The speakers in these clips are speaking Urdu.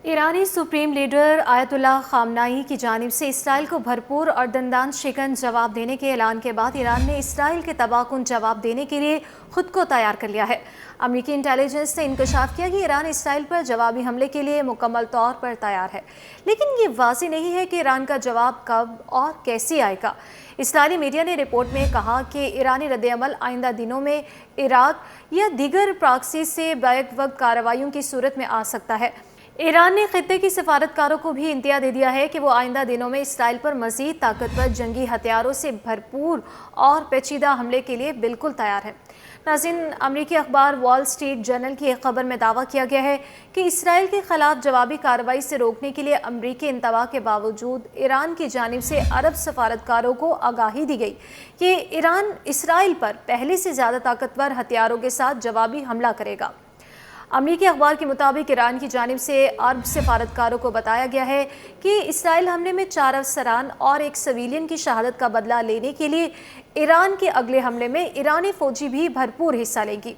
ایرانی سپریم لیڈر آیت اللہ خامنائی کی جانب سے اسرائیل کو بھرپور اور دندان شکن جواب دینے کے اعلان کے بعد ایران نے اسرائیل کے تباہ کن جواب دینے کے لیے خود کو تیار کر لیا ہے۔ امریکی انٹیلیجنس نے انکشاف کیا کہ ایران اسرائیل پر جوابی حملے کے لیے مکمل طور پر تیار ہے، لیکن یہ واضح نہیں ہے کہ ایران کا جواب کب اور کیسے آئے گا۔ اسرائیلی میڈیا نے رپورٹ میں کہا کہ ایرانی رد عمل آئندہ دنوں میں عراق یا دیگر پراکسی سے بیک وقت کارروائیوں کی صورت میں آ سکتا ہے۔ ایران نے خطے کی سفارتکاروں کو بھی انتباہ دے دیا ہے کہ وہ آئندہ دنوں میں اسرائیل پر مزید طاقتور جنگی ہتھیاروں سے بھرپور اور پیچیدہ حملے کے لیے بالکل تیار ہے۔ ناظرین، امریکی اخبار وال اسٹریٹ جرنل کی ایک خبر میں دعویٰ کیا گیا ہے کہ اسرائیل کے خلاف جوابی کارروائی سے روکنے کے لیے امریکی انتباہ کے باوجود ایران کی جانب سے عرب سفارتکاروں کو آگاہی دی گئی کہ ایران اسرائیل پر پہلے سے زیادہ طاقتور ہتھیاروں کے ساتھ جوابی حملہ کرے گا۔ امریکی اخبار کے مطابق ایران کی جانب سے عرب سفارتکاروں کو بتایا گیا ہے کہ اسرائیل حملے میں 4 افسران اور ایک سویلین کی شہادت کا بدلہ لینے کے لیے ایران کے اگلے حملے میں ایرانی فوجی بھی بھرپور حصہ لیں گی۔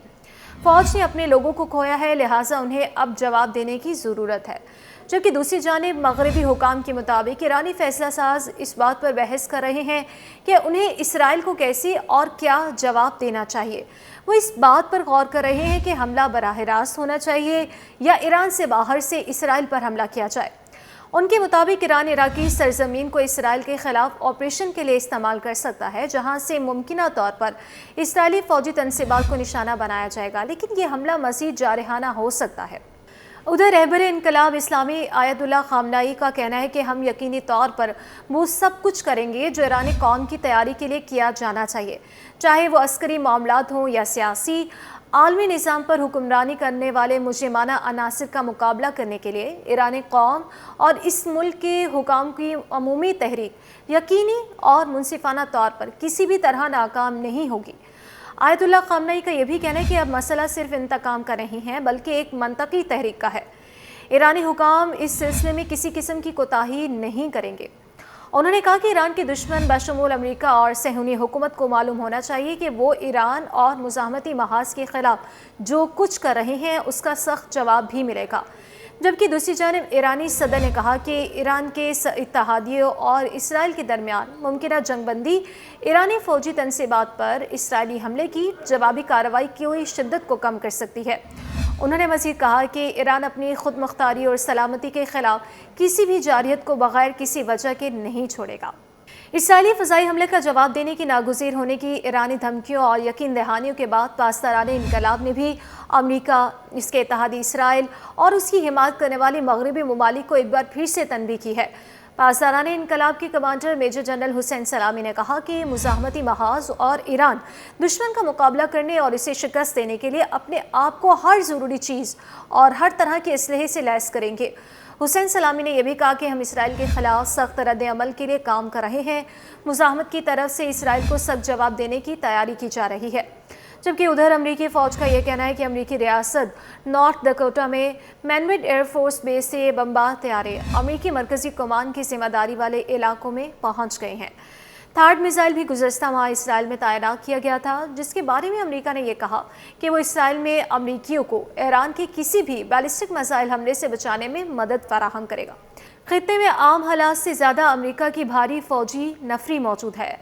فوج نے اپنے لوگوں کو کھویا ہے، لہٰذا انہیں اب جواب دینے کی ضرورت ہے، جبکہ دوسری جانب مغربی حکام کے مطابق ایرانی فیصلہ ساز اس بات پر بحث کر رہے ہیں کہ انہیں اسرائیل کو کیسے اور کیا جواب دینا چاہیے۔ وہ اس بات پر غور کر رہے ہیں کہ حملہ براہ راست ہونا چاہیے یا ایران سے باہر سے اسرائیل پر حملہ کیا جائے۔ ان کے مطابق ایران عراقی سرزمین کو اسرائیل کے خلاف آپریشن کے لیے استعمال کر سکتا ہے، جہاں سے ممکنہ طور پر اسرائیلی فوجی تنصیبات کو نشانہ بنایا جائے گا، لیکن یہ حملہ مزید جارحانہ ہو سکتا ہے۔ ادھر رہبر انقلاب اسلامی آیت اللہ خامنائی کا کہنا ہے کہ ہم یقینی طور پر وہ سب کچھ کریں گے جو ایرانی قوم کی تیاری کے لیے کیا جانا چاہیے، چاہے وہ عسکری معاملات ہوں یا سیاسی۔ عالمی نظام پر حکمرانی کرنے والے مجرمانہ عناصر کا مقابلہ کرنے کے لیے ایرانی قوم اور اس ملک کے حکام کی عمومی تحریک یقینی اور منصفانہ طور پر کسی بھی طرح ناکام نہیں ہوگی۔ آیت اللہ خامنائی کا یہ بھی کہنا ہے کہ اب مسئلہ صرف انتقام کا نہیں ہے بلکہ ایک منطقی تحریک کا ہے۔ ایرانی حکام اس سلسلے میں کسی قسم کی کوتاہی نہیں کریں گے۔ انہوں نے کہا کہ ایران کے دشمن بشمول امریکہ اور صہیونی حکومت کو معلوم ہونا چاہیے کہ وہ ایران اور مزاحمتی محاذ کے خلاف جو کچھ کر رہے ہیں اس کا سخت جواب بھی ملے گا۔ جبکہ دوسری جانب ایرانی صدر نے کہا کہ ایران کے اتحادیوں اور اسرائیل کے درمیان ممکنہ جنگ بندی ایرانی فوجی تنصیبات پر اسرائیلی حملے کی جوابی کارروائی کی شدت کو کم کر سکتی ہے۔ انہوں نے مزید کہا کہ ایران اپنی خود مختاری اور سلامتی کے خلاف کسی بھی جارحیت کو بغیر کسی وجہ کے نہیں چھوڑے گا۔ اسرائیلی فضائی حملے کا جواب دینے کی ناگزیر ہونے کی ایرانی دھمکیوں اور یقین دہانیوں کے بعد پاسداران انقلاب نے بھی امریکہ، اس کے اتحادی اسرائیل اور اس کی حمایت کرنے والی مغربی ممالک کو ایک بار پھر سے تنبیہ کی ہے۔ پاسداران انقلاب کے کمانڈر میجر جنرل حسین سلامی نے کہا کہ مزاحمتی محاذ اور ایران دشمن کا مقابلہ کرنے اور اسے شکست دینے کے لیے اپنے آپ کو ہر ضروری چیز اور ہر طرح کے اسلحے سے لیس کریں گے۔ حسین سلامی نے یہ بھی کہا کہ ہم اسرائیل کے خلاف سخت رد عمل کے لیے کام کر رہے ہیں۔ مزاحمت کی طرف سے اسرائیل کو سخت جواب دینے کی تیاری کی جا رہی ہے۔ جبکہ ادھر امریکی فوج کا یہ کہنا ہے کہ امریکی ریاست نارتھ ڈکوٹا میں مینوڈ ایئر فورس بیس سے بمبار طیارے امریکی مرکزی کمان کی ذمہ داری والے علاقوں میں پہنچ گئے ہیں۔ تھارڈ میزائل بھی گزشتہ ماہ اسرائیل میں تعینات کیا گیا تھا، جس کے بارے میں امریکہ نے یہ کہا کہ وہ اسرائیل میں امریکیوں کو ایران کے کسی بھی بیلسٹک میزائل حملے سے بچانے میں مدد فراہم کرے گا۔ خطے میں عام حالات سے زیادہ امریکہ کی بھاری فوجی نفری موجود ہے۔